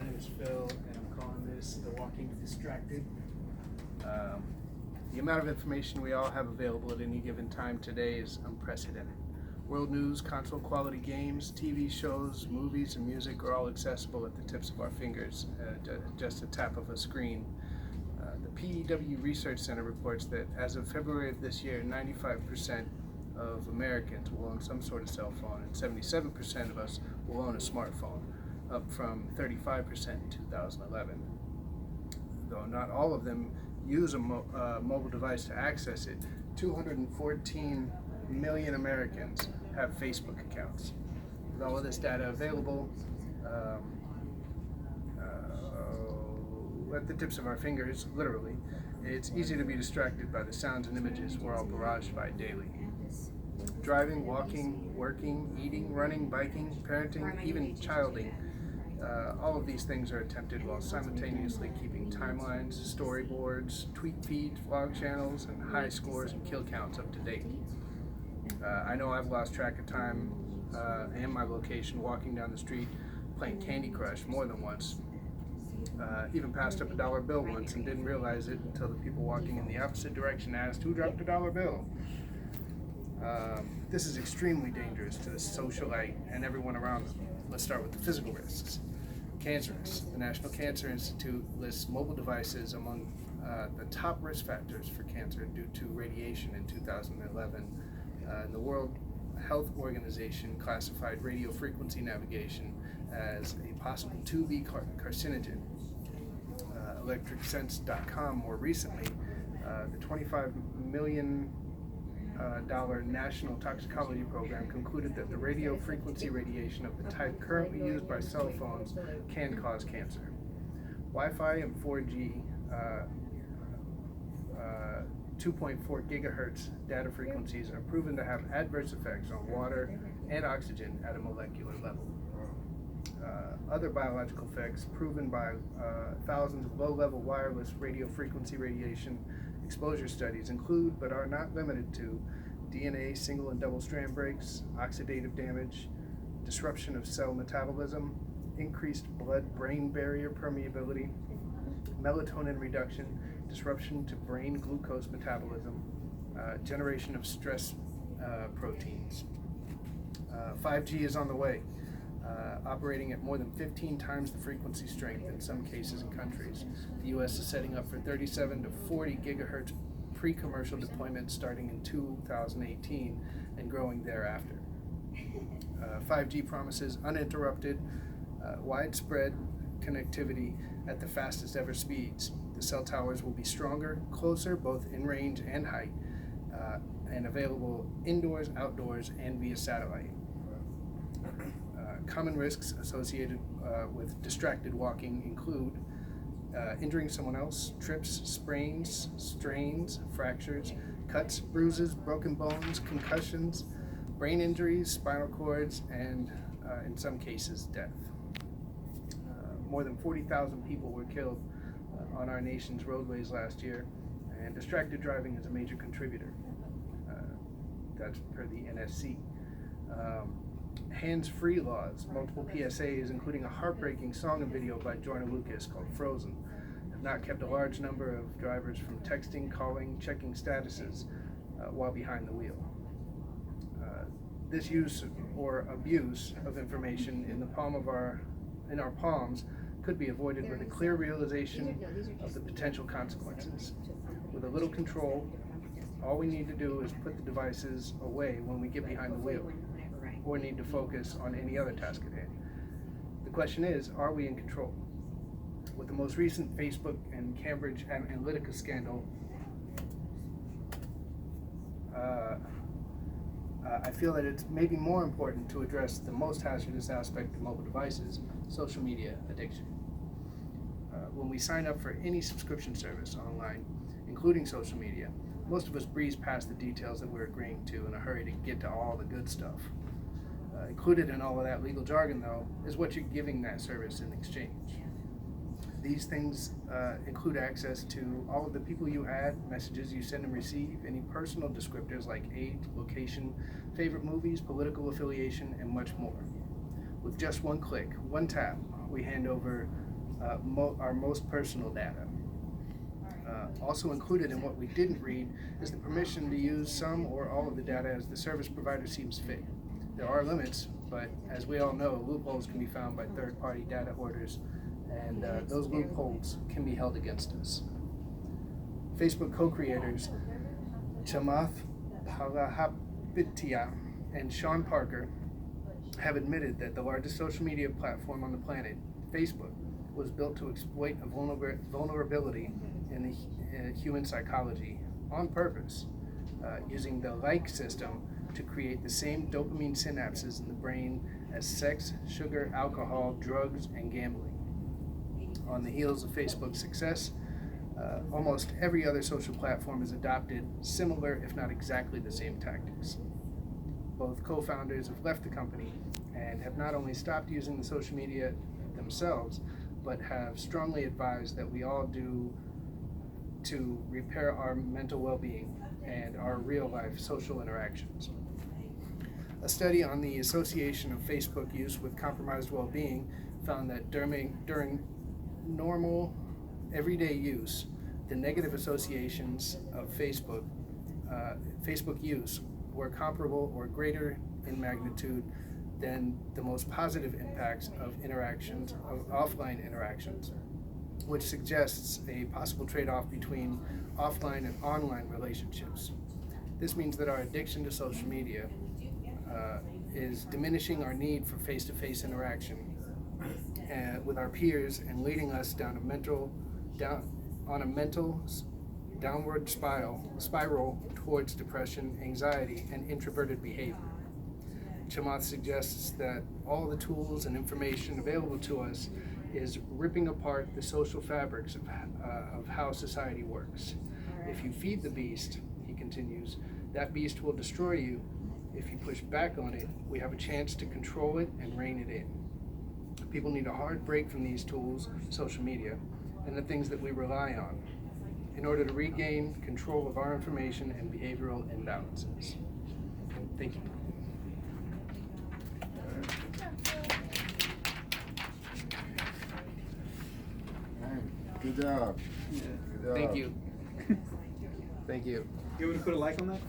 My name is Phil, and I'm calling this The Walking Distracted. The amount of information we all have available at any given time today is unprecedented. World news, console quality games, TV shows, movies, and music are all accessible at the tips of our fingers, just a tap of a screen. The PEW Research Center reports that as of February of this year, 95% of Americans will own some sort of cell phone, and 77% of us will own a smartphone, up from 35% in 2011. Though not all of them use a mobile device to access it, 214 million Americans have Facebook accounts. With all of this data available at the tips of our fingers, literally, it's easy to be distracted by the sounds and images we're all barraged by daily. Driving, walking, working, eating, running, biking, parenting, even childing, all of these things are attempted while simultaneously keeping timelines, storyboards, tweet feeds, vlog channels, and high scores and kill counts up to date. I know I've lost track of time and my location walking down the street playing Candy Crush more than once. Even passed up a dollar bill once and didn't realize it until the people walking in the opposite direction asked, "Who dropped a dollar bill?" This is extremely dangerous to the socialite and everyone around them. Let's start with the physical risks. Cancer risks. The National Cancer Institute lists mobile devices among the top risk factors for cancer due to radiation in 2011. And the World Health Organization classified radio frequency navigation as a possible TWD carcinogen. ElectricSense.com more recently, the $25 million National Toxicology Program concluded that the radio frequency radiation of the type currently used by cell phones can cause cancer. Wi-Fi and 4G 2.4 gigahertz data frequencies are proven to have adverse effects on water and oxygen at a molecular level. Other biological effects proven by thousands of low-level wireless radio frequency radiation exposure studies include, but are not limited to, DNA single and double strand breaks, oxidative damage, disruption of cell metabolism, increased blood-brain barrier permeability, melatonin reduction, disruption to brain glucose metabolism, generation of stress proteins. 5G is on the way, operating at more than 15 times the frequency strength in some cases and countries. The U.S. is setting up for 37 to 40 gigahertz pre-commercial deployment starting in 2018 and growing thereafter. 5G promises uninterrupted, widespread connectivity at the fastest ever speeds. The cell towers will be stronger, closer, both in range and height, and available indoors, outdoors, and via satellite. Common risks associated with distracted walking include injuring someone else, trips, sprains, strains, fractures, cuts, bruises, broken bones, concussions, brain injuries, spinal cords, and in some cases, death. More than 40,000 people were killed on our nation's roadways last year, and distracted driving is a major contributor. That's per the NSC. Hands-free laws, multiple PSAs, including a heartbreaking song and video by Joyner Lucas called Frozen, have not kept a large number of drivers from texting, calling, checking statuses while behind the wheel. This use or abuse of information in our palms could be avoided with a clear realization of the potential consequences. With a little control, all we need to do is put the devices away when we get behind the wheel, or need to focus on any other task at hand. The question is, are we in control? With the most recent Facebook and Cambridge Analytica scandal, I feel that it's maybe more important to address the most hazardous aspect of mobile devices, social media addiction. When we sign up for any subscription service online, including social media, most of us breeze past the details that we're agreeing to in a hurry to get to all the good stuff. Included in all of that legal jargon, though, is what you're giving that service in exchange. These things include access to all of the people you add, messages you send and receive, any personal descriptors like age, location, favorite movies, political affiliation, and much more. With just one click, one tap, we hand over our most personal data. Also included in what we didn't read is the permission to use some or all of the data as the service provider seems fit. There are limits, but as we all know, loopholes can be found by third-party data hoarders, and those loopholes can be held against us. Facebook co-creators Chamath Palihapitiya and Sean Parker have admitted that the largest social media platform on the planet, Facebook, was built to exploit a vulnerability in the human psychology on purpose, using the like system to create the same dopamine synapses in the brain as sex, sugar, alcohol, drugs, and gambling. On the heels of Facebook's success, almost every other social platform has adopted similar, if not exactly the same tactics. Both co-founders have left the company and have not only stopped using the social media themselves, but have strongly advised that we all do to repair our mental well-being and our real-life social interactions. A study on the association of Facebook use with compromised well-being found that during normal, everyday use, the negative associations of Facebook use were comparable or greater in magnitude than the most positive impacts of offline interactions, which suggests a possible trade-off between offline and online relationships. This means that our addiction to social media is diminishing our need for face-to-face interaction with our peers and leading us down a mental downward spiral towards depression, anxiety, and introverted behavior. Chamath suggests that all the tools and information available to us is ripping apart the social fabrics of how society works. If you feed the beast, he continues, that beast will destroy you. If you push back on it, we have a chance to control it and rein it in. People need a hard break from these tools, social media, and the things that we rely on in order to regain control of our information and behavioral imbalances. Thank you. Good job. Yeah. Good job. Thank you. Thank you. You want me to put a like on that?